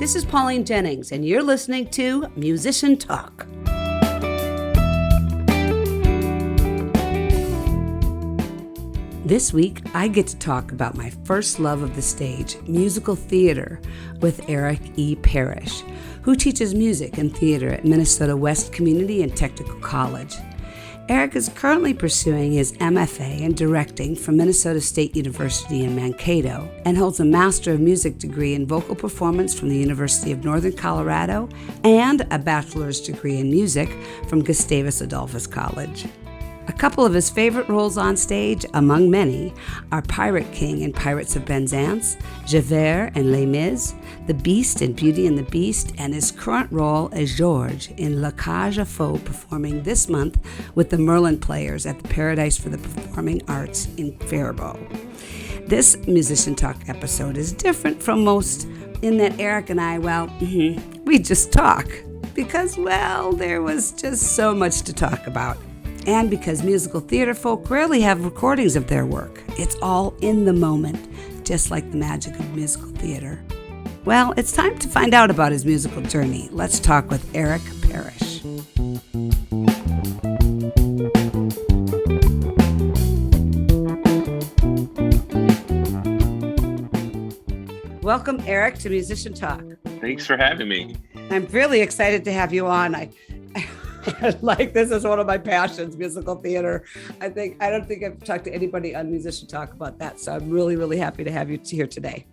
This is Pauline Jennings, and you're listening to Musician Talk. This week, I get to talk about my first love of the stage, musical theater, with Eric E. Parrish, who teaches music and theater at Minnesota West Community and Technical College. Eric is currently pursuing his MFA in directing from Minnesota State University in Mankato and holds a Master of Music degree in vocal performance from the University of Northern Colorado and a bachelor's degree in music from Gustavus Adolphus College. A couple of his favorite roles on stage, among many, are Pirate King in Pirates of Penzance, Javert in Les Mis, the Beast in Beauty and the Beast, and his current role as George in La Cage aux Folles, performing this month with the Merlin Players at the Paradise for the Performing Arts in Faribault. This Musician Talk episode is different from most in that Eric and I, we just talk because, there was just so much to talk about. And because musical theater folk rarely have recordings of their work. It's all in the moment, just like the magic of musical theater. Well, it's time to find out about his musical journey. Let's talk with Eric Parrish. Welcome, Eric, to Musician Talk. Thanks for having me. I'm really excited to have you on. This is one of my passions, musical theater. I don't think I've talked to anybody on Musician Talk about that. So I'm really, really happy to have you here today.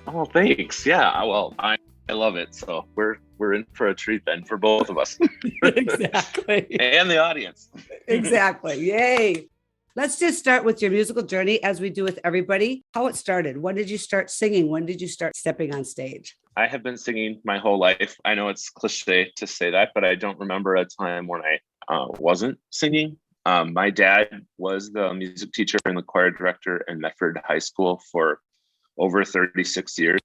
Oh, thanks. Yeah. Well, I love it. So we're in for a treat then for both of us. Exactly. And the audience. Exactly. Yay. Let's just start with your musical journey, as we do with everybody. How it started. When did you start singing? When did you start stepping on stage? I have been singing my whole life. I know it's cliche to say that, but I don't remember a time when I wasn't singing. My dad was the music teacher and the choir director in Medford High School for over 36 years.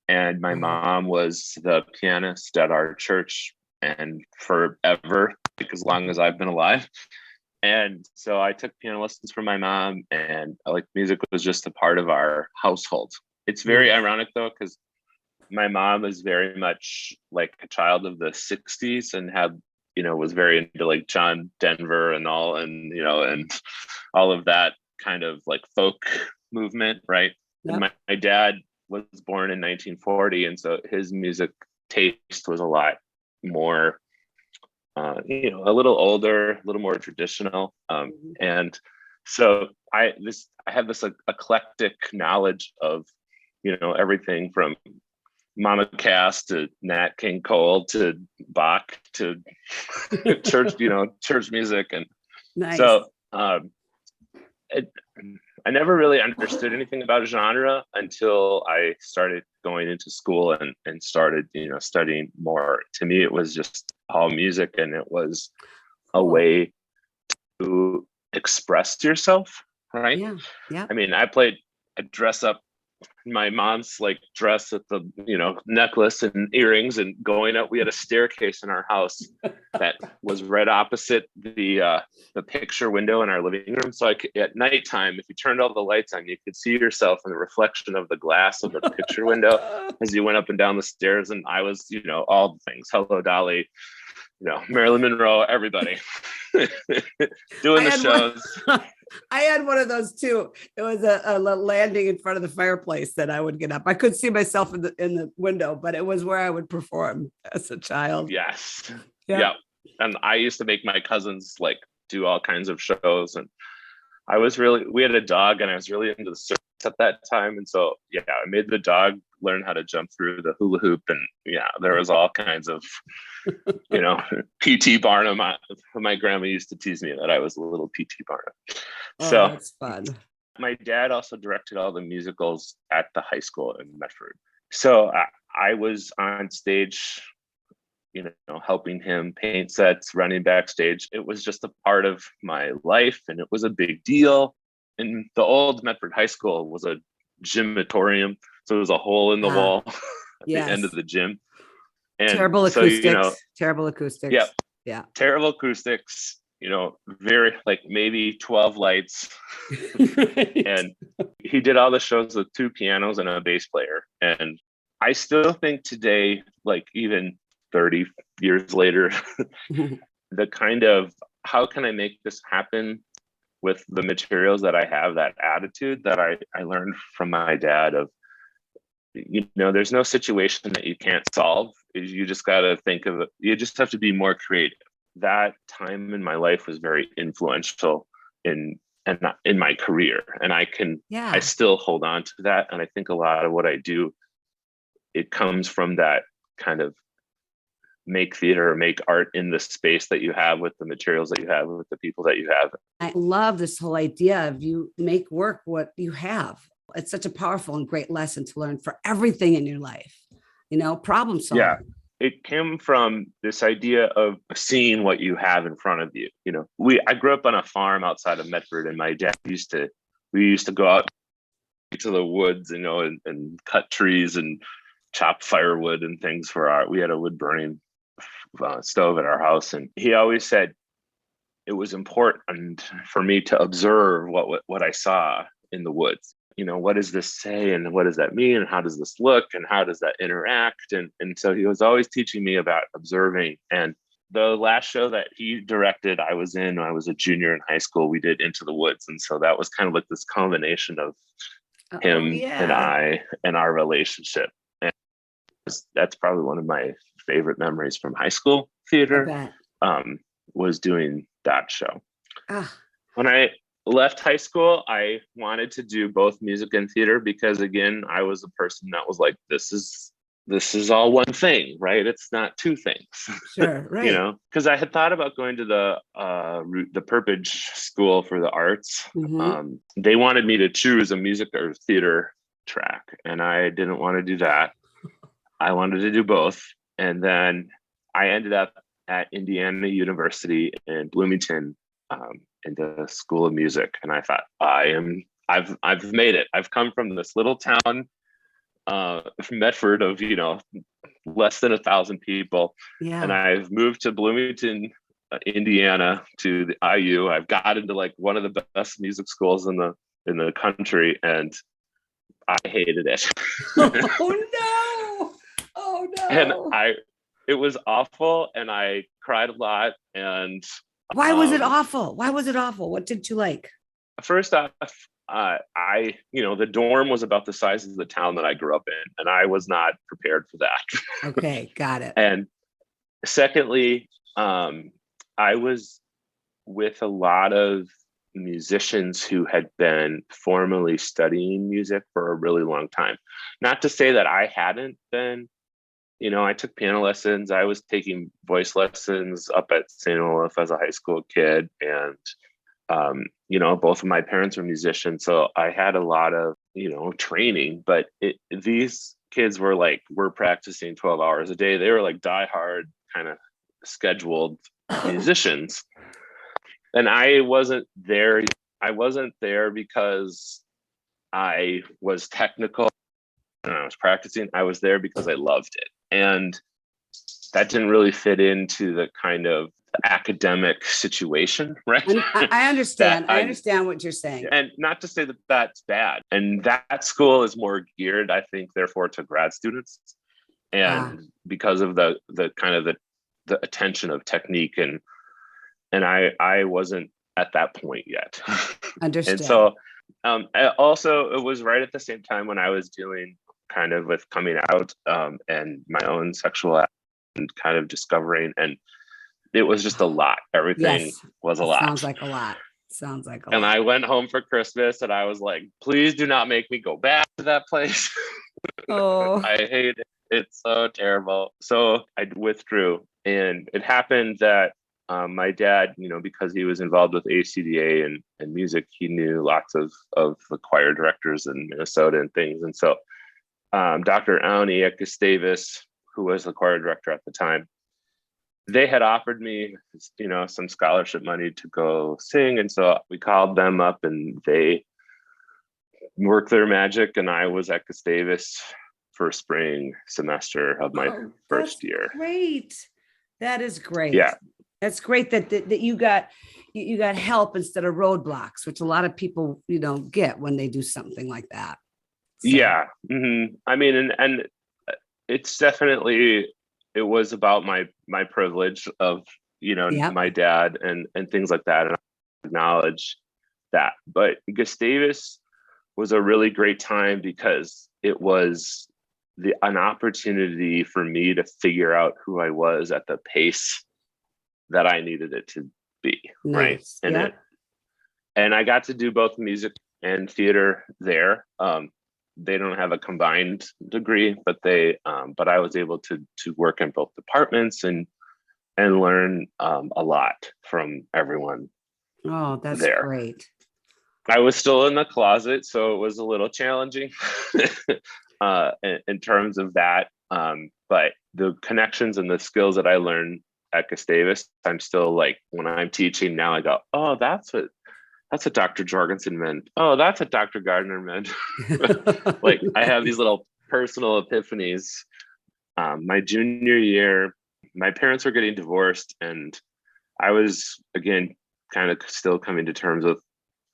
And my mom was the pianist at our church and forever, as long as I've been alive. And so I took piano lessons from my mom, and music was just a part of our household. It's very ironic though, because my mom is very much like a child of the 60s and was very into John Denver and all, and all of that kind of folk movement, right? Yep. And my dad was born in 1940, and so his music taste was a lot more a little older, a little more traditional. And so I have this eclectic knowledge of, everything from Mama Cass to Nat King Cole to Bach to church, church music. And nice. So I never really understood anything about genre until I started going into school and started, studying more. To me, it was just all music, and it was a way to express yourself, right? Yeah. Yeah. I mean, I dress up my mom's dress with the necklace and earrings, and going up, we had a staircase in our house that was right opposite the picture window in our living room. So at nighttime, if you turned all the lights on, you could see yourself in the reflection of the glass of the picture window as you went up and down the stairs. And I was all the things, Hello Dolly, Marilyn Monroe, everybody doing the shows. I had one of those too. It was a landing in front of the fireplace that I would get up. I could see myself in the window, but it was where I would perform as a child. Yes. Yeah. And I used to make my cousins do all kinds of shows. And we had a dog, and I was really into the circus at that time. And so, I made the dog learn how to jump through the hula hoop. And there was all kinds of, P.T. Barnum. My grandma used to tease me that I was a little P.T. Barnum. Oh, so that's fun. My dad also directed all the musicals at the high school in Medford. So I was on stage, helping him paint sets, running backstage. It was just a part of my life, and it was a big deal. And the old Medford High School was a gymatorium. So there was a hole in the wall at the end of the gym. And terrible acoustics. Terrible acoustics. Yeah. Yeah. Terrible acoustics. Very maybe 12 lights. Right. And he did all the shows with two pianos and a bass player. And I still think today, like even 30 years later, the kind of how can I make this happen with the materials that I have, that attitude that I learned from my dad of, there's no situation that you can't solve. You just got to think of it. You just have to be more creative. That time in my life was very influential in my career. And I still hold on to that. And I think a lot of what I do, it comes from that kind of make theater or make art in the space that you have with the materials that you have with the people that you have. I love this whole idea of you make work what you have. It's such a powerful and great lesson to learn for everything in your life, problem solving. Yeah, it came from this idea of seeing what you have in front of you. I grew up on a farm outside of Medford, and my dad we used to go out to the woods, and cut trees and chop firewood and things we had a wood burning stove at our house. And he always said it was important for me to observe what I saw in the woods. What does this say, and what does that mean, and how does this look, and how does that interact? And so he was always teaching me about observing. And the last show that he directed, I was a junior in high school. We did Into the Woods. And so that was kind of like this combination of him and I and our relationship. And that's probably one of my favorite memories from high school theater, was doing that show. When I left high school, I wanted to do both music and theater because, again, I was a person that was like, this is all one thing, right? It's not two things. Sure, right. Because I had thought about going to the Purpage School for the Arts. Mm-hmm. They wanted me to choose a music or theater track, and I didn't want to do that. I wanted to do both. And then I ended up at Indiana University in Bloomington, in the School of Music. And I thought, I've made it. I've come from this little town, from Medford of, less than 1,000 people. Yeah. And I've moved to Bloomington, Indiana, to the IU. I've got into like one of the best music schools in the country, and I hated it. Oh no. And it was awful, and I cried a lot. And why was it awful? What didn't you like? First off, the dorm was about the size of the town that I grew up in, and I was not prepared for that. Okay, got it. And secondly, I was with a lot of musicians who had been formally studying music for a really long time. Not to say that I hadn't been. I took piano lessons. I was taking voice lessons up at St. Olaf as a high school kid. And, both of my parents were musicians. So I had a lot of, training. But these kids were practicing 12 hours a day. They were like diehard kind of scheduled musicians. And I wasn't there. I wasn't there because I was technical and I was practicing. I was there because I loved it. And that didn't really fit into the kind of academic situation, right? I understand. I understand what you're saying. And not to say that that's bad. And that school is more geared, I think, therefore, to grad students. And because of the kind of the attention of technique, and I wasn't at that point yet. Understand. And so also it was right at the same time when I was dealing kind of with coming out, and my own sexual and kind of discovering, and it was just a lot. Everything was a lot. Sounds like a lot. And I went home for Christmas, and I was like, please do not make me go back to that place. Oh, I hate it. It's so terrible. So I withdrew, and it happened that my dad, because he was involved with ACDA and music, he knew lots of the choir directors in Minnesota and things. And so Dr. Auni at Gustavus, who was the choir director at the time, they had offered me, some scholarship money to go sing. And so we called them up, and they worked their magic. And I was at Gustavus for spring semester of my first year. Great. That is great. Yeah. That's great that you got help instead of roadblocks, which a lot of people, get when they do something like that. So. Yeah. Mm-hmm. I mean, and it's definitely, it was about my privilege of, Yep. my dad and things like that, and I acknowledge that. But Gustavus was a really great time because it was an opportunity for me to figure out who I was at the pace that I needed it to be. Right. Nice. Yeah. And I got to do both music and theater there. They don't have a combined degree, but but I was able to work in both departments and learn a lot from everyone. Oh, that's there. Great. I was still in the closet, so it was a little challenging in terms of that. But the connections and the skills that I learned at Gustavus, I'm still like, when I'm teaching now, I go, oh, that's what Dr. Jorgensen meant. Oh, that's what Dr. Gardner meant. Like, I have these little personal epiphanies. My junior year, my parents were getting divorced, and I was, again, kind of still coming to terms with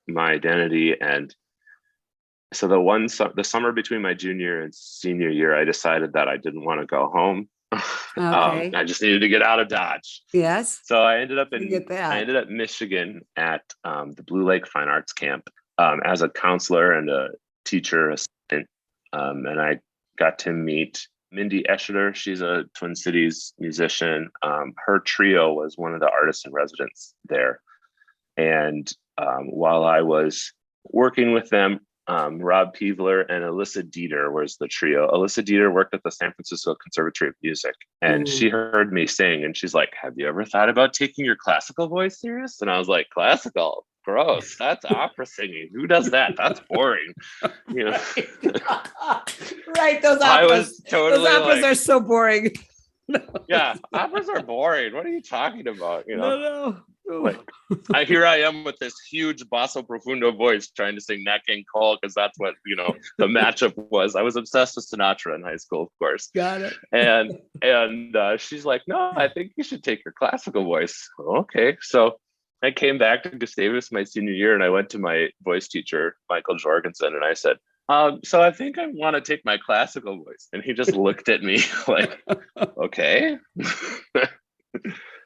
my identity. And so the summer between my junior and senior year, I decided that I didn't want to go home. Okay. I just needed to get out of Dodge. Yes. So I ended up Michigan at the Blue Lake Fine Arts Camp as a counselor and a teacher assistant. And I got to meet Mindy Escheter. She's a Twin Cities musician. Her trio was one of the artists in residence there. And while I was working with them, Rob Peevler and Alyssa Dieter was the trio. Alyssa Dieter worked at the San Francisco Conservatory of Music, and she heard me sing, and she's like, have you ever thought about taking your classical voice serious? And I was like, classical? Gross. That's opera singing. Who does that? That's boring. Right. Those operas are so boring. Yeah, operas are boring. What are you talking about? No. Like, here I am with this huge basso profundo voice trying to sing Nat King Cole because that's what the matchup was. I was obsessed with Sinatra in high school, of course. Got it. And she's like, no, I think you should take your classical voice. Okay, so I came back to Gustavus my senior year, and I went to my voice teacher, Michael Jorgensen, and I said, so I think I want to take my classical voice. And he just looked at me like, okay.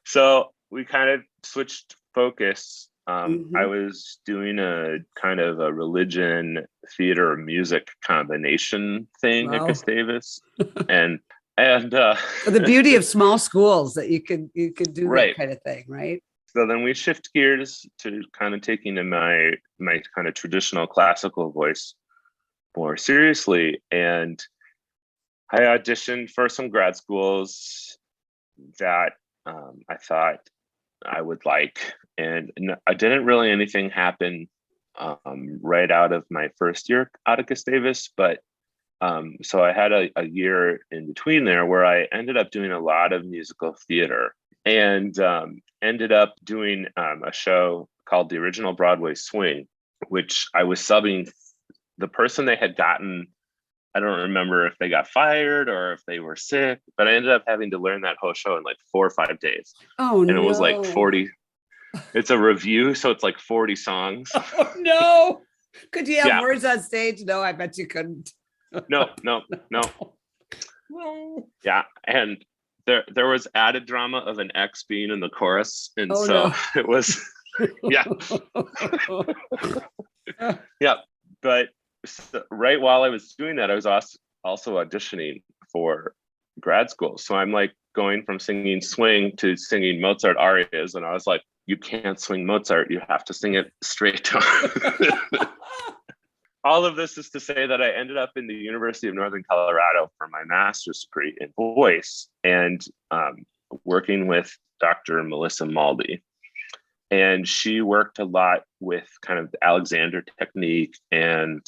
So we kind of switched focus. I was doing a kind of a religion, theater, music combination thing at Gustavus. and the beauty of small schools that you could do that kind of thing, right? So then we shift gears to kind of taking my kind of traditional classical voice more seriously. And I auditioned for some grad schools that I thought I would like, and I didn't really anything happen right out of my first year out of Gustavus, but so I had a year in between there where I ended up doing a lot of musical theater, and ended up doing a show called The Original Broadway Swing, which I was subbing. The person they had gotten, I don't remember if they got fired or if they were sick, but I ended up having to learn that whole show in like 4 or 5 days. Oh, and it was like 40. It's a review, so it's like 40 songs. Oh, no. Could you have words on stage? No, I bet you couldn't. No. Yeah, and there was added drama of an ex being in the chorus, and it was yeah. But right while I was doing that, I was also auditioning for grad school. So I'm like going from singing swing to singing Mozart arias, and I was like, you can't swing Mozart, you have to sing it straight tone. All of this is to say that I ended up in the University of Northern Colorado for my master's degree in voice, and working with Dr. Melissa Maldy. And she worked a lot with kind of the Alexander technique and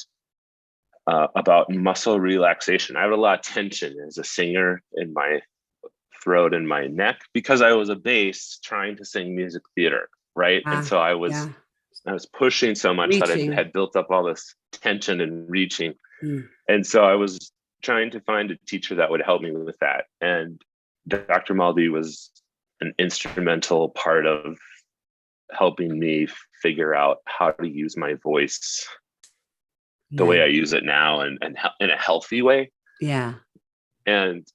about muscle relaxation. I had a lot of tension as a singer in my throat and my neck because I was a bass trying to sing music theater, right? And so I was pushing so much that I had built up all this tension and reaching. And so I was trying to find a teacher that would help me with that. And Dr. Maldy was an instrumental part of helping me figure out how to use my voice the way I use it now, and in a healthy way. Yeah. And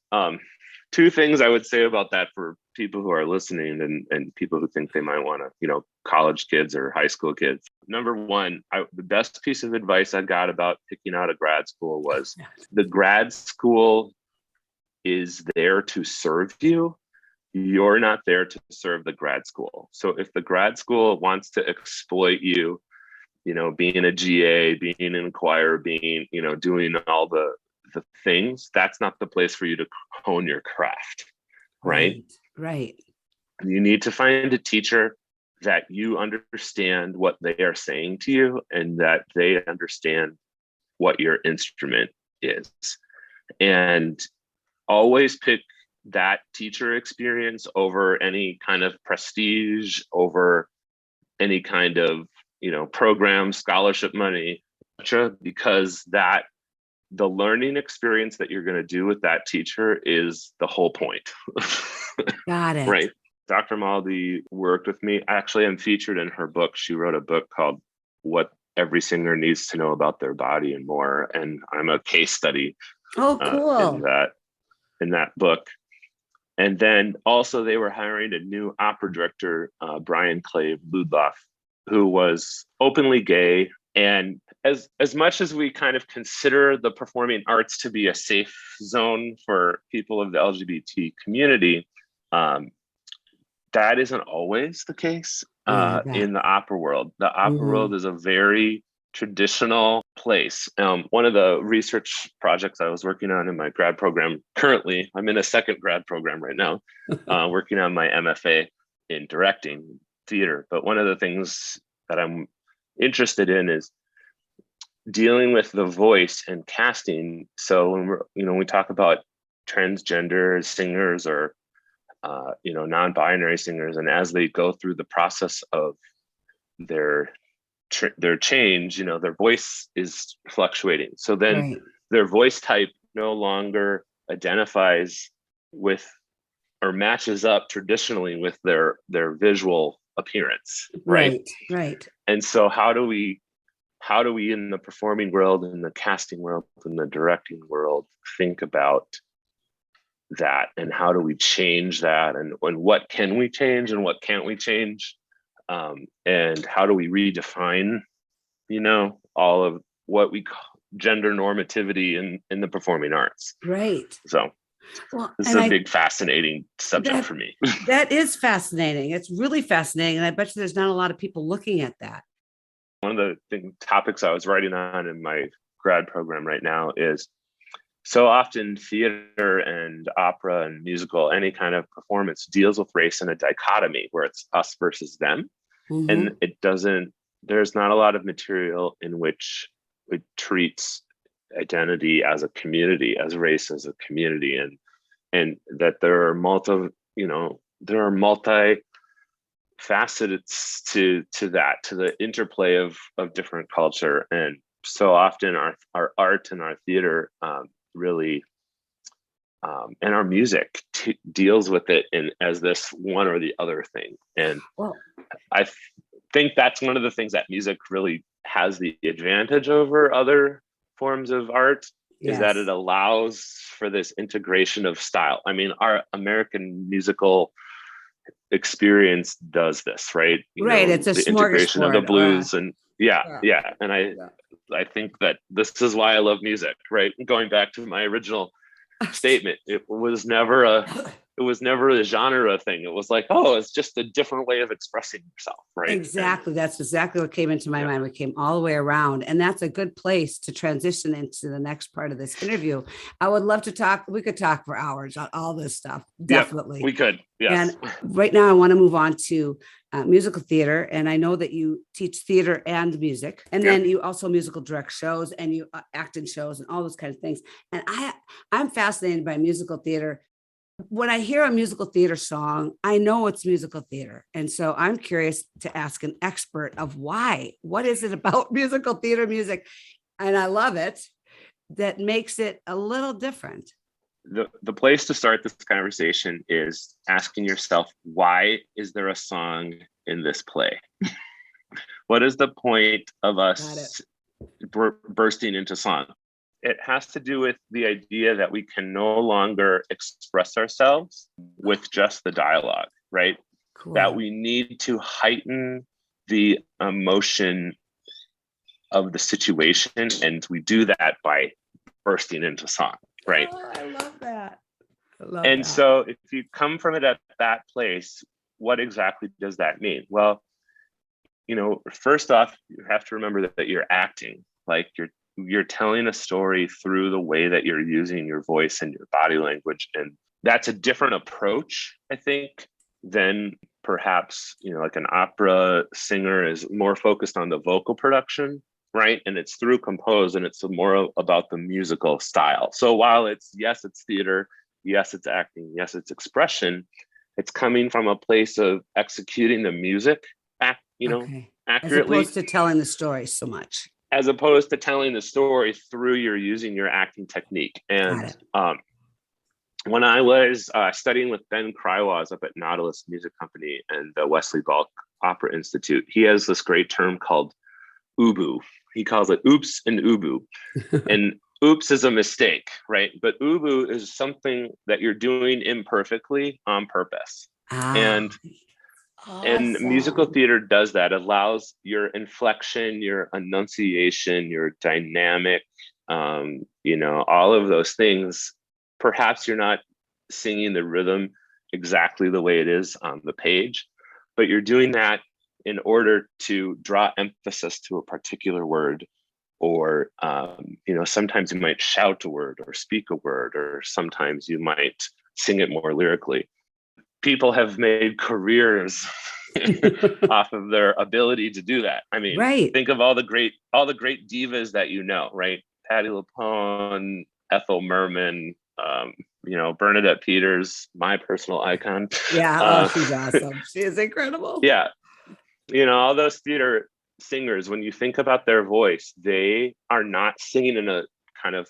two things I would say about that for people who are listening and people who think they might want to, college kids or high school kids. Number one, the best piece of advice I got about picking out a grad school was the grad school is there to serve you. You're not there to serve the grad school. So if the grad school wants to exploit you, being a GA, being in choir, being, doing all the things, that's not the place for you to hone your craft, right? Right. You need to find a teacher that you understand what they are saying to you and that they understand what your instrument is. And always pick that teacher experience over any kind of prestige, over any kind of, program, scholarship money, because the learning experience that you're going to do with that teacher is the whole point. Got it. Right. Dr. Maldi worked with me. Actually, I'm featured in her book. She wrote a book called What Every Singer Needs to Know About Their Body and More. And I'm a case study cool. in that book. And then also they were hiring a new opera director, Brian Clay Ludloff, who was openly gay. And as much as we kind of consider the performing arts to be a safe zone for people of the LGBT community, that isn't always the case in the opera world. The opera world is a very traditional place. One of the research projects I was working on in my grad program, currently, I'm in a second grad program right now, working on my MFA in directing theater. But one of the things that I'm interested in is dealing with the voice and casting. So when we talk about transgender singers or non-binary singers, and as they go through the process of their change, their voice is fluctuating. So then their voice type no longer identifies with or matches up traditionally with their visual appearance, right? And so how do we in the performing world, in the casting world, in the directing world think about that, and how do we change that, and what can we change and what can't we change, and how do we redefine all of what we call gender normativity in the performing arts, so this is a big fascinating subject for me. That is fascinating. It's really fascinating, and I bet you there's not a lot of people looking at that. One of the topics I was writing on in my grad program right now is, so often theater and opera and musical, any kind of performance, deals with race in a dichotomy where it's us versus them. And there's not a lot of material in which it treats identity as a community, as race as a community, and that there are multi facets to that, to the interplay of different culture. And so often our art and our theater really and our music deals with it as this one or the other thing. And I think that's one of the things that music really has the advantage over other forms of art, is that it allows for this integration of style. I mean, our American musical experience does this, right? It's a the integration of the blues and and I think that this is why I love music, right? Going back to my original statement, it was never a genre thing. It was like, it's just a different way of expressing yourself, right? Exactly. That's exactly what came into my mind. We came all the way around, and that's a good place to transition into the next part of this interview. I would love to talk. We could talk for hours on all this stuff. Definitely. We could. Yes. And right now I want to move on to musical theater. And I know that you teach theater and music, and then you also musical direct shows, and you act in shows and all those kinds of things. And I'm fascinated by musical theater. When I hear a musical theater song, I know it's musical theater. And so I'm curious to ask an expert of why. What is it about musical theater music? And I love it, that makes it a little different. The place to start this conversation is asking yourself, why is there a song in this play? What is the point of us bursting into song? It has to do with the idea that we can no longer express ourselves with just the dialogue, right? Cool. That we need to heighten the emotion of the situation, and we do that by bursting into song, right? Oh, I love that. So if you come from it at that place, what exactly does that mean? Well, first off, you have to remember that you're acting, like you're telling a story through the way that you're using your voice and your body language. And that's a different approach, I think, than perhaps, like an opera singer is more focused on the vocal production, right? And it's through compose, and it's more about the musical style. So while it's theater, yes, it's acting, yes, it's expression, it's coming from a place of executing the music, Okay. accurately. As opposed to telling the story so much. As opposed to telling the story through using your acting technique. And when I was studying with Ben Krywaz up at Nautilus Music Company and the Wesley Balk Opera Institute, he has this great term called ubu. He calls it oops and ubu. And oops is a mistake, right? But ubu is something that you're doing imperfectly on purpose. And musical theater does that. It allows your inflection, your enunciation, your dynamic, all of those things. Perhaps you're not singing the rhythm exactly the way it is on the page, but you're doing that in order to draw emphasis to a particular word, or sometimes you might shout a word or speak a word, or sometimes you might sing it more lyrically. People have made careers off of their ability to do that. I mean, think of all the great divas that right? Patti LuPone, Ethel Merman, Bernadette Peters, my personal icon. Yeah, she's awesome. She is incredible. Yeah, all those theater singers, when you think about their voice, they are not singing in a kind of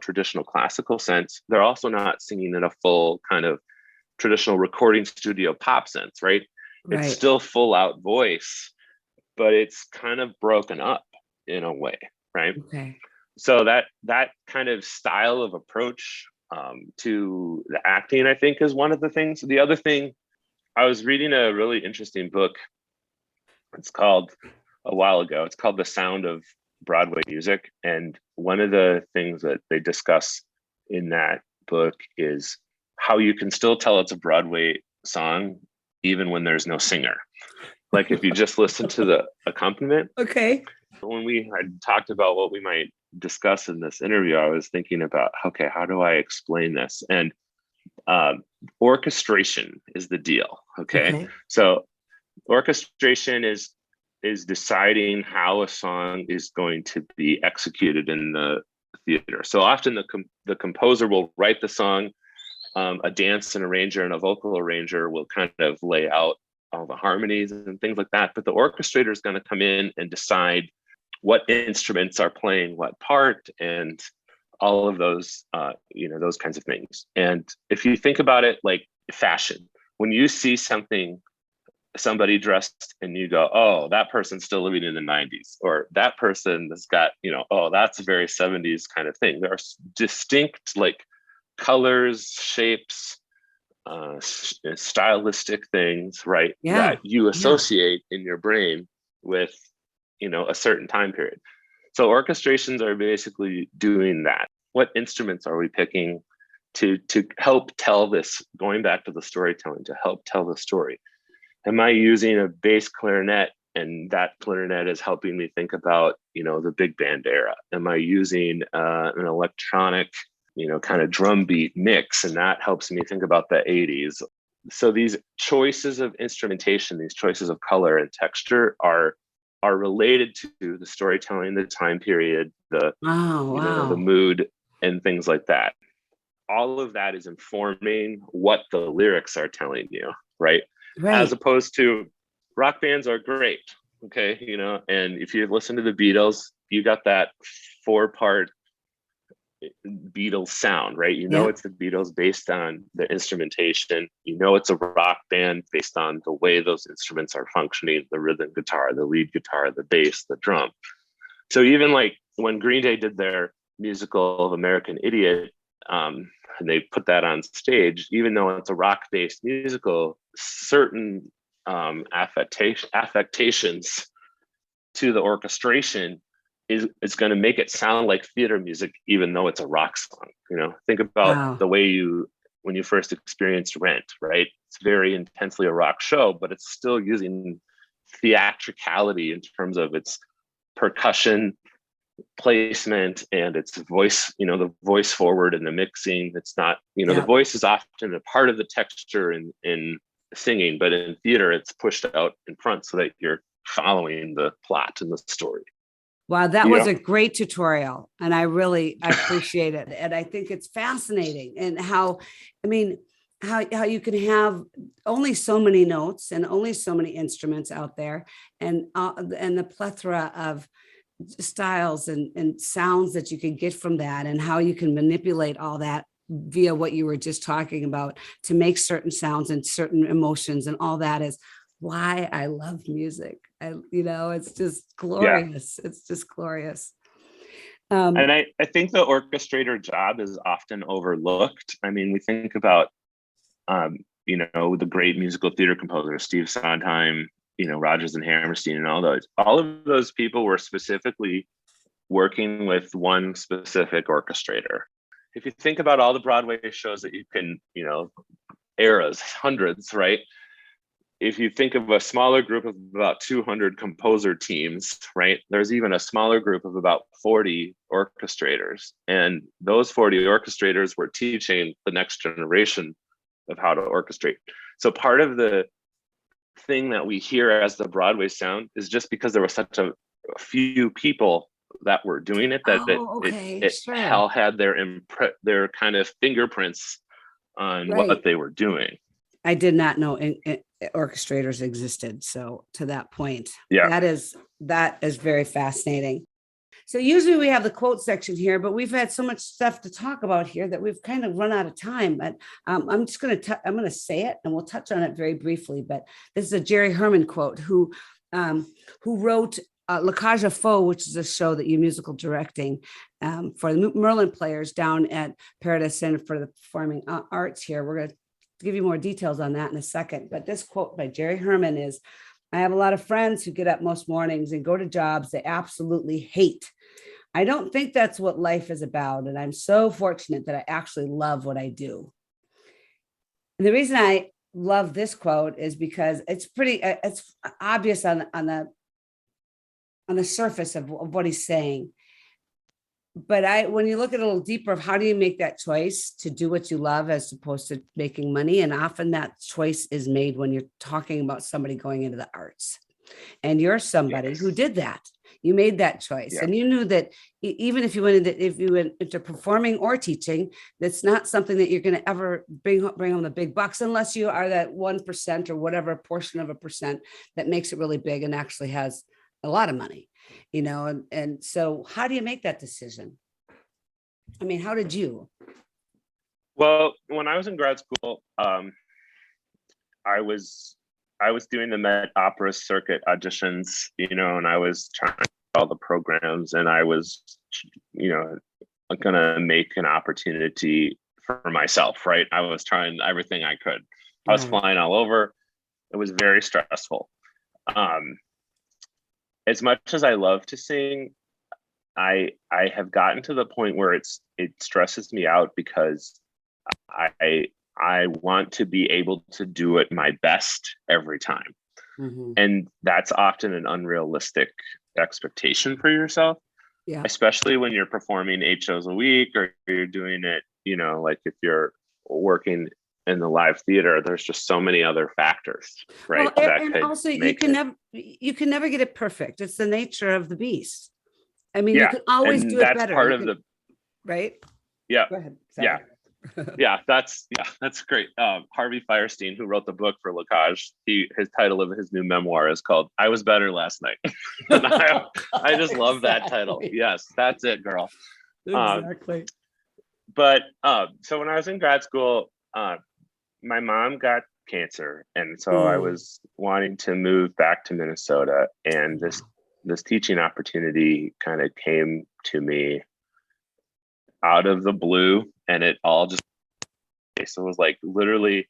traditional classical sense. They're also not singing in a full kind of traditional recording studio pop sense, right? It's still full out voice, but it's kind of broken up in a way, right? Okay. So that kind of style of approach to the acting, I think, is one of the things. The other thing, I was reading a really interesting book. It's called The Sound of Broadway Music. And one of the things that they discuss in that book is how you can still tell it's a Broadway song even when there's no singer. Like if you just listen to the accompaniment. Okay. When we had talked about what we might discuss in this interview, I was thinking about, okay, how do I explain this? And orchestration is the deal. Okay. So orchestration is deciding how a song is going to be executed in the theater. So often the composer will write the song. A dance and arranger and a vocal arranger will kind of lay out all the harmonies and things like that. But the orchestrator is going to come in and decide what instruments are playing what part and all of those, those kinds of things. And if you think about it like fashion, when you see somebody dressed and you go, oh, that person's still living in the 90s, or that person has got, oh, that's a very 70s kind of thing. There are distinct like colors, shapes, stylistic things, right? That you associate in your brain with, a certain time period. So orchestrations are basically doing that. What instruments are we picking to help tell this, going back to the storytelling, to help tell the story? Am I using a bass clarinet and that clarinet is helping me think about, the big band era? Am I using an electronic, kind of drum beat mix, and that helps me think about the 80s? So these choices of instrumentation, these choices of color and texture are related to the storytelling, the time period, the mood, and things like that. All of that is informing what the lyrics are telling you, right? As opposed to rock bands are great, okay, and if you listen to the Beatles, you got that 4-part Beatles sound, right? It's the Beatles based on the instrumentation. It's a rock band based on the way those instruments are functioning, the rhythm guitar, the lead guitar, the bass, the drum. So even like when Green Day did their musical of American Idiot, and they put that on stage, even though it's a rock-based musical, certain affectations to the orchestration is going to make it sound like theater music, even though it's a rock song. Think about the way when you first experienced Rent, right? It's very intensely a rock show, but it's still using theatricality in terms of its percussion placement and its voice, the voice forward and the mixing. It's not, the voice is often a part of the texture in singing, but in theater, it's pushed out in front so that you're following the plot and the story. Wow, that was a great tutorial, and I appreciate it. And I think it's fascinating, and how you can have only so many notes and only so many instruments out there, and the plethora of styles and sounds that you can get from that, and how you can manipulate all that via what you were just talking about to make certain sounds and certain emotions, and all that is why I love music. It's just glorious. Yeah. It's just glorious. And I think the orchestrator job is often overlooked. I mean, we think about, the great musical theater composers, Steve Sondheim, Rodgers and Hammerstein, and all of those people were specifically working with one specific orchestrator. If you think about all the Broadway shows that you can, eras, hundreds, right? If you think of a smaller group of about 200 composer teams, right? There's even a smaller group of about 40 orchestrators. And those 40 orchestrators were teaching the next generation of how to orchestrate. So part of the thing that we hear as the Broadway sound is just because there was such a few people that were doing it, that it all had their kind of fingerprints on what they were doing. I did not know orchestrators existed. So to that point, that is very fascinating. So usually we have the quote section here, but we've had so much stuff to talk about here that we've kind of run out of time. But I'm just going to say it, and we'll touch on it very briefly. But this is a Jerry Herman quote, who wrote La Cage aux Folles, which is a show that you're musical directing for the Merlin Players down at Paradise Center for the Performing Arts here. We're going to give you more details on that in a second. But this quote by Jerry Herman is, I have a lot of friends who get up most mornings and go to jobs they absolutely hate. I don't think that's what life is about. And I'm so fortunate that I actually love what I do. And the reason I love this quote is because it's obvious on the surface of what he's saying. But when you look at it a little deeper of how do you make that choice to do what you love as opposed to making money, and often that choice is made when you're talking about somebody going into the arts, and you're somebody who did that. You made that choice, and you knew that even if you went into performing or teaching, that's not something that you're going to ever bring home the big bucks, unless you are that 1% or whatever portion of a percent that makes it really big and actually has a lot of money. And so how do you make that decision? I mean, how did you? Well, when I was in grad school, I was doing the Met Opera circuit auditions, and I was trying all the programs, and I was, gonna make an opportunity for myself, right? I was trying everything I could. I was flying all over. It was very stressful. As much as I love to sing, I have gotten to the point where it stresses me out, because I want to be able to do it my best every time. Mm-hmm. And that's often an unrealistic expectation for yourself, especially when you're performing 8 shows a week, or you're doing it, like if you're working in the live theater, there's just so many other factors, right? Well, and also you can never get it perfect. It's the nature of the beast. I mean, you can always do it better. Part of the right. Yeah. Go ahead. That's great. Harvey Firestein, who wrote the book for La Cage, his title of his new memoir is called "I Was Better Last Night." I just love that title. Yes, that's it, girl. Exactly. But so when I was in grad school, my mom got cancer, and so I was wanting to move back to Minnesota, and this teaching opportunity kind of came to me out of the blue, and it all just, so it was like literally,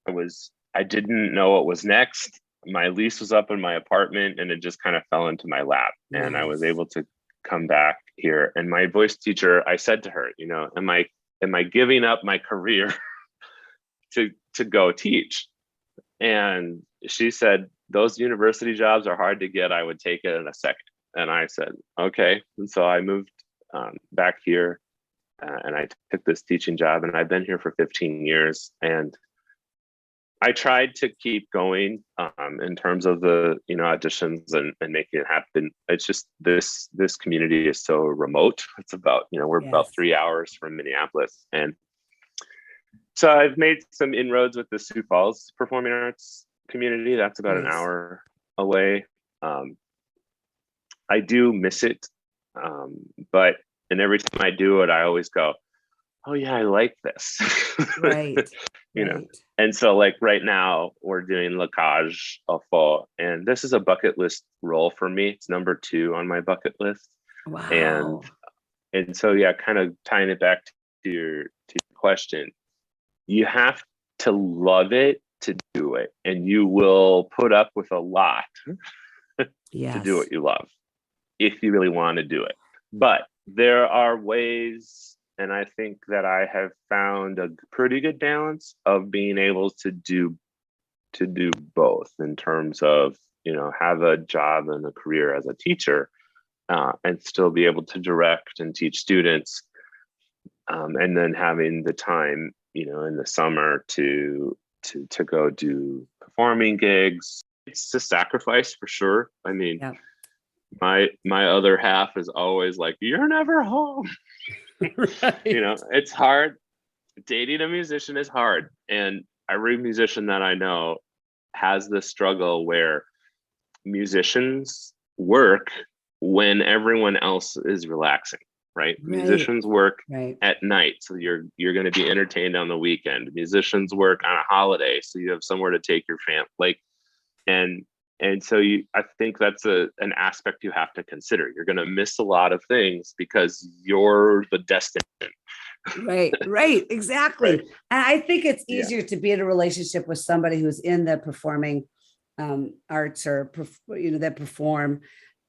I didn't know what was next. My lease was up in my apartment, and it just kind of fell into my lap. Nice. And I was able to come back here. And my voice teacher, I said to her, am I giving up my career to go teach? And she said, those university jobs are hard to get. I would take it in a second. And I said, okay. And so I moved back here, and I took this teaching job, and I've been here for 15 years. And I tried to keep going in terms of the auditions and making it happen. It's just this community is so remote. It's about we're about 3 hours from Minneapolis, and so I've made some inroads with the Sioux Falls Performing Arts community. That's about an hour away. I do miss it, but every time I do it, I always go, oh yeah, I like this. Right. And so like right now we're doing La Cage au Faux, and this is a bucket list role for me. It's number 2 on my bucket list. Wow. And so kind of tying it back to your question, you have to love it to do it, and you will put up with a lot to do what you love if you really want to do it. But there are ways, and I think that I have found a pretty good balance of being able to do both, in terms of have a job and a career as a teacher, and still be able to direct and teach students, and then having the time in the summer to go do performing gigs. It's a sacrifice for sure. I mean, my other half is always like, you're never home. Right. It's hard. Dating a musician is hard. And every musician that I know has this struggle where musicians work when everyone else is relaxing, right? Musicians work at night, so you're going to be entertained on the weekend. Musicians work on a holiday, so you have somewhere to take your family. And so I think that's an aspect you have to consider. You're going to miss a lot of things because you're the destination. Right, exactly. Right. And I think it's easier to be in a relationship with somebody who's in the performing arts, or that perform,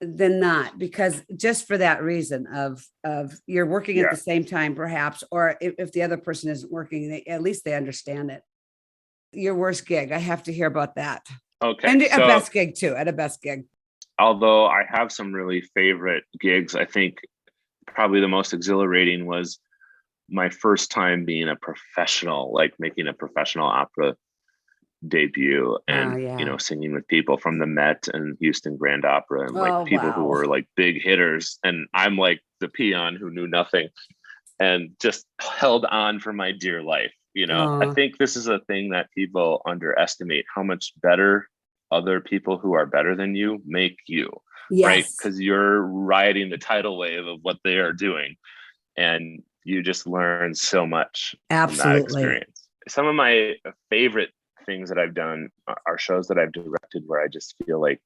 than not, because just for that reason of you're working at the same time, perhaps, or if the other person isn't working, at least they understand it. Your worst gig, I have to hear about that. Okay. And a best gig too, at a best gig. Although I have some really favorite gigs, I think probably the most exhilarating was my first time being a professional, like making a professional opera debut, and singing with people from the Met and Houston Grand Opera, and people who were like big hitters, and I'm like the peon who knew nothing and just held on for my dear life. I think this is a thing that people underestimate, how much better other people who are better than you make you, right? Because you're riding the tidal wave of what they are doing, and you just learn so much from that experience. Some of my favorite things that I've done are shows that I've directed where I just feel like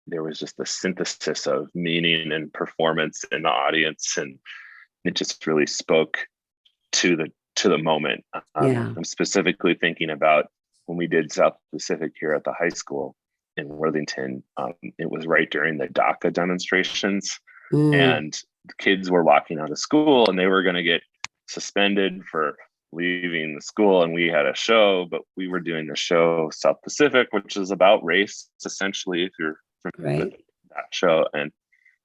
there was just a synthesis of meaning and performance in the audience, and it just really spoke to the moment. I'm specifically thinking about when we did South Pacific here at the high school in Worthington. It was right during the DACA demonstrations, and the kids were walking out of school, and they were going to get suspended for leaving the school, and we had a show, but we were doing the show South Pacific, which is about race, essentially, if you're familiar with that show. And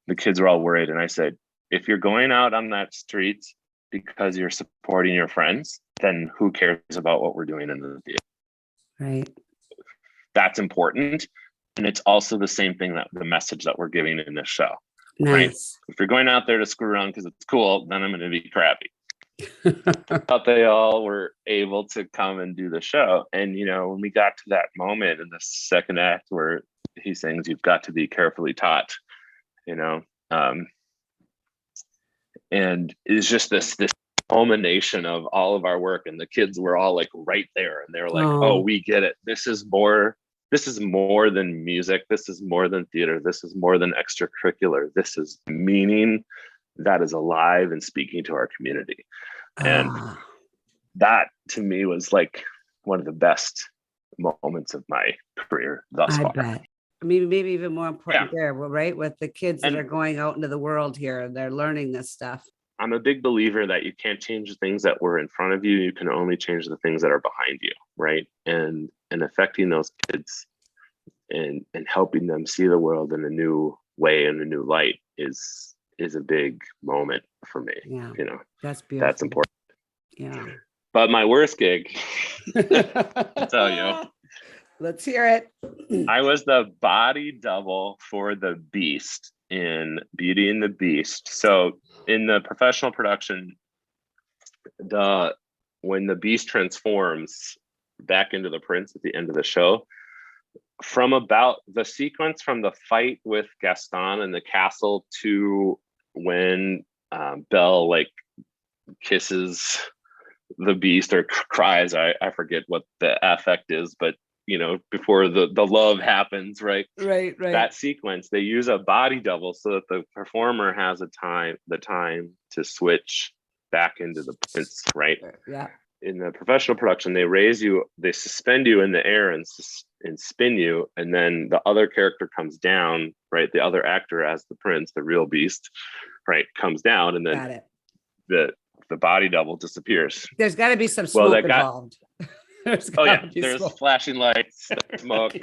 the kids were all worried, and I said, if you're going out on that street because you're supporting your friends, then who cares about what we're doing in the theater? Right. That's important. And it's also the same thing, that the message that we're giving in this show. Nice. Right? If you're going out there to screw around because it's cool, then I'm going to be crappy. But they all were able to come and do the show. And, when we got to that moment in the second act where he sings, "You've got to be carefully taught," and it's just this culmination of all of our work, and the kids were all like right there, and they were like, oh, we get it. This is more than music. This is more than theater. This is more than extracurricular. This is meaning that is alive and speaking to our community. And Ah, that to me was like one of the best moments of my career thus I far. bet. I mean, maybe even more important Yeah. there, well, right? With the kids that And are going out into the world here and they're learning this stuff. I'm a big believer that you can't change the things that were in front of you. You can only change the things that are behind you, right? And affecting those kids and helping them see the world in a new way and a new light is a big moment for me. Yeah, You know, that's beautiful. that's important. Yeah. But my worst gig, I'll tell you, Let's hear it. I was the body double for the Beast in Beauty and the Beast. So in the professional production, when the Beast transforms back into the prince at the end of the show, from about the sequence from the fight with Gaston in the castle to when Belle like kisses the Beast or cries, I forget what the affect is, but you know, before the love happens, right? Right. That sequence, they use a body double so that the performer has the time to switch back into the prince, right? Yeah. In the professional production, they suspend you in the air and spin you, and then the other character comes down, right? The other actor as the prince, the real Beast, right, comes down, and then the body double disappears. There's got to be some smoke involved. There's flashing lights, smoke.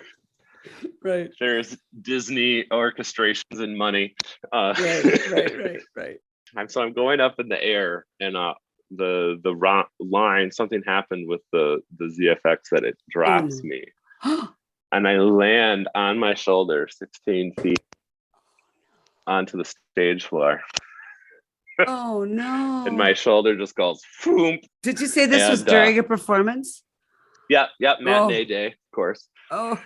Right. There's Disney orchestrations and money. Right. So I'm going up in the air, and the line, something happened with the ZFX that it drops me, and I land on my shoulder 16 feet onto the stage floor. Oh no. And my shoulder just goes boom. Did you say this was during a performance? Yeah, matinee day, of course. Oh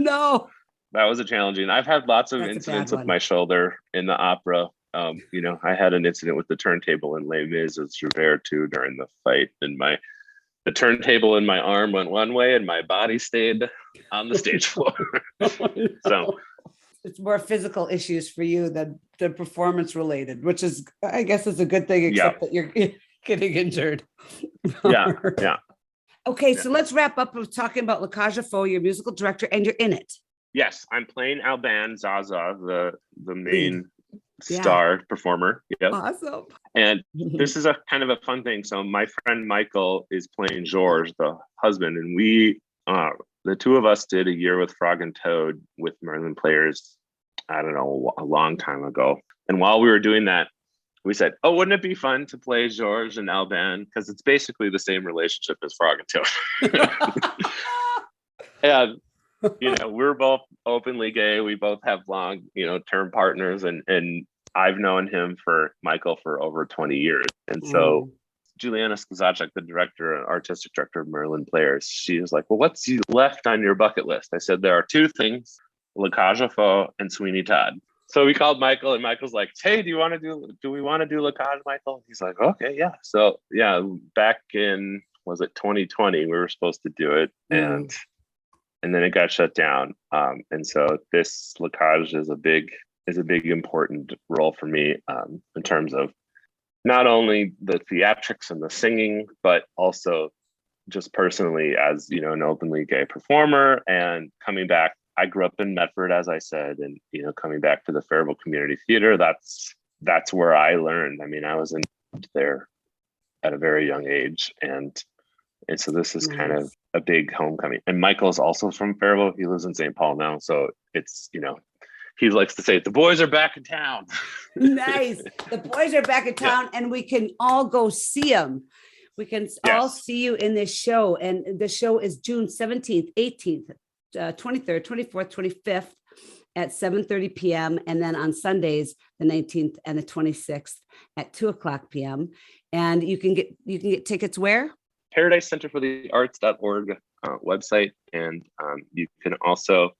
no. That was a challenging. I've had lots of incidents with my shoulder in the opera. You know, I had an incident with the turntable in Les Mis as Javert too during the fight, and the turntable in my arm went one way and my body stayed on the stage floor. So it's more physical issues for you than the performance related, which is, I guess, is a good thing, except that you're getting injured. Yeah. Okay, so let's wrap up with talking about La Cage aux Folles, your musical director, and you're in it. Yes, I'm playing Alban Zaza, the main star performer. Yep. Awesome. And this is a kind of a fun thing. So my friend Michael is playing Georges, the husband, and we, the two of us did a year with Frog and Toad with Merlin Players, I don't know, a long time ago. And while we were doing that, we said, oh, wouldn't it be fun to play Georges and Alban? Because it's basically the same relationship as Frog and Toad. And, you know, we're both openly gay. We both have long, term partners. And I've known Michael for over 20 years. And so Juliana Skazacek, the director and artistic director of Merlin Players, she was like, well, what's left on your bucket list? I said, there are two things, La Cage aux Folles and Sweeney Todd. So we called Michael, and Michael's like, hey, do we want to do La Cage, Michael? He's like, okay, yeah. So yeah, back in, was it 2020, we were supposed to do it. And then it got shut down. And so this La Cage is a big important role for me in terms of not only the theatrics and the singing, but also just personally as, an openly gay performer and coming back. I grew up in Medford, as I said, and, coming back to the Faribault Community Theater, that's where I learned. I mean, I was in there at a very young age. And so this is kind of a big homecoming. And Michael is also from Faribault. He lives in St. Paul now. So it's, he likes to say, the boys are back in town. Nice. The boys are back in town, and we can all go see them. We can all see you in this show. And the show is June 17th, 18th, 23rd, 24th, 25th at 7:30 p.m. And then on Sundays, the 19th and the 26th at 2:00 p.m. And you can get tickets where? Paradise Center for the Arts.org website. And you can also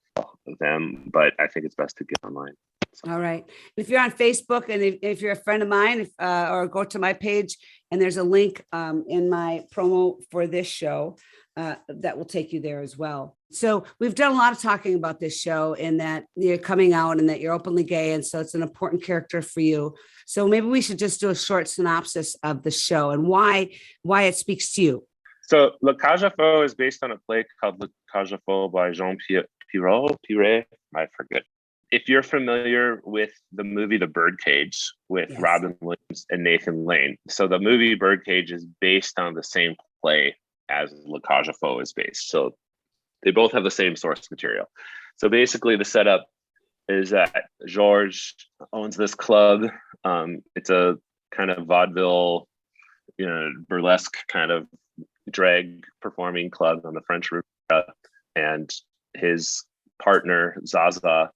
them, but I think it's best to get online. So. All right. If you're on Facebook and if you're a friend of mine, or go to my page, and there's a link in my promo for this show, that will take you there as well. So we've done a lot of talking about this show and that you're coming out and that you're openly gay. And so it's an important character for you. So maybe we should just do a short synopsis of the show and why it speaks to you. So Le Cage aux Folles is based on a play called Le Cage aux Folles by Jean Pirret, I forget. If you're familiar with the movie The Birdcage with Yes. Robin Williams and Nathan Lane. So the movie Birdcage is based on the same play as Le Cage aux Folles is based. So they both have the same source material. So basically the setup is that Georges owns this club. It's a kind of vaudeville, burlesque kind of drag performing club on the French Riviera, and his partner Zaza.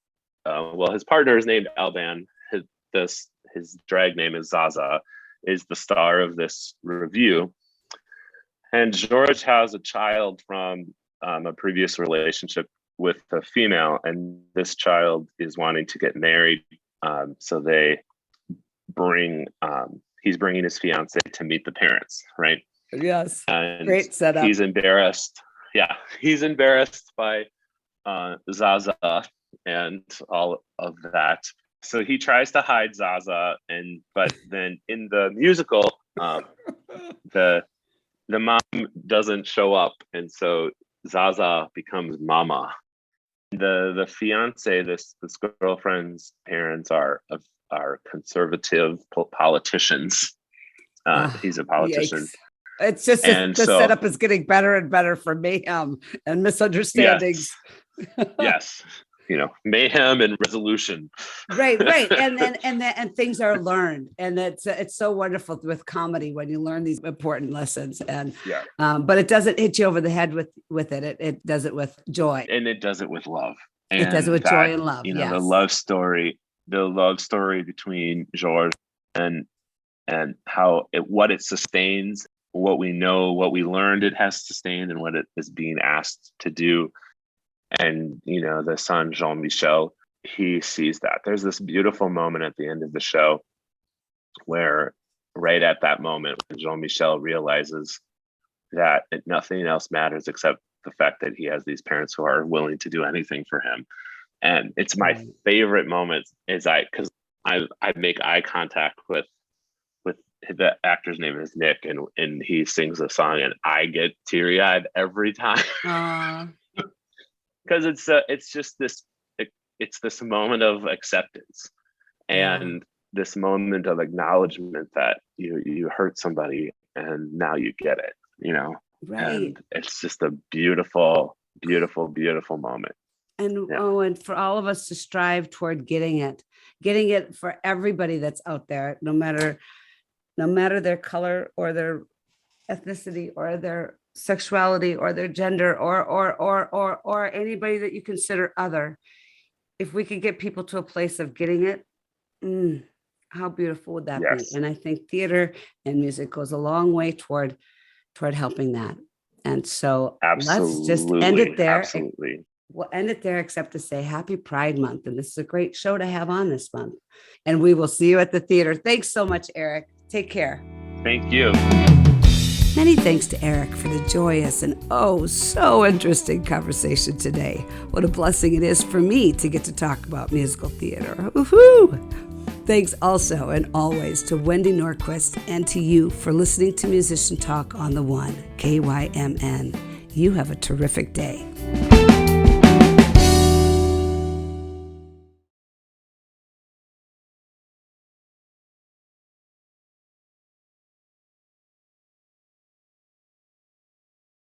His partner is named Alban. His drag name is Zaza. Is the star of this review, and George has a child from a previous relationship with a female, and this child is wanting to get married. So they bring. He's bringing his fiance to meet the parents, right? Yes. And great setup. He's embarrassed. Yeah, he's embarrassed by Zaza and all of that. So he tries to hide Zaza, but then in the musical, the mom doesn't show up, and so Zaza becomes Mama. The fiance, this girlfriend's parents are conservative politicians. He's a politician. Yikes. It's just the setup is getting better and better for mayhem and misunderstandings. Yes. Mayhem and resolution. Right. And things are learned. And it's so wonderful with comedy when you learn these important lessons. And but it doesn't hit you over the head with it. It does it with joy. And it does it with love. And it does it with joy and love. The love story between Georges and how what it sustains, what we know, what we learned it has sustained, and what it is being asked to do. And, the son, Jean-Michel, he sees that. There's this beautiful moment at the end of the show where right at that moment, when Jean-Michel realizes that nothing else matters except the fact that he has these parents who are willing to do anything for him. And it's my favorite moment because I make eye contact with the actor's name is Nick, and he sings a song and I get teary-eyed every time. Because it's just this moment of acceptance and this moment of acknowledgement that you hurt somebody and now you get it, right. And it's just a beautiful, beautiful, beautiful moment. And and for all of us to strive toward getting it for everybody that's out there, no matter their color or their ethnicity or their sexuality or their gender or anybody that you consider other. If we could get people to a place of getting it, how beautiful would that be? And I think theater and music goes a long way toward helping that. And so let's just end it there. Absolutely. We'll end it there, except to say Happy Pride Month. And this is a great show to have on this month. And we will see you at the theater. Thanks so much, Eric. Take care. Thank you. Many thanks to Eric for the joyous and so interesting conversation today. What a blessing it is for me to get to talk about musical theater. Woohoo! Thanks also and always to Wendy Norquist and to you for listening to Musician Talk on the One, KYMN. You have a terrific day.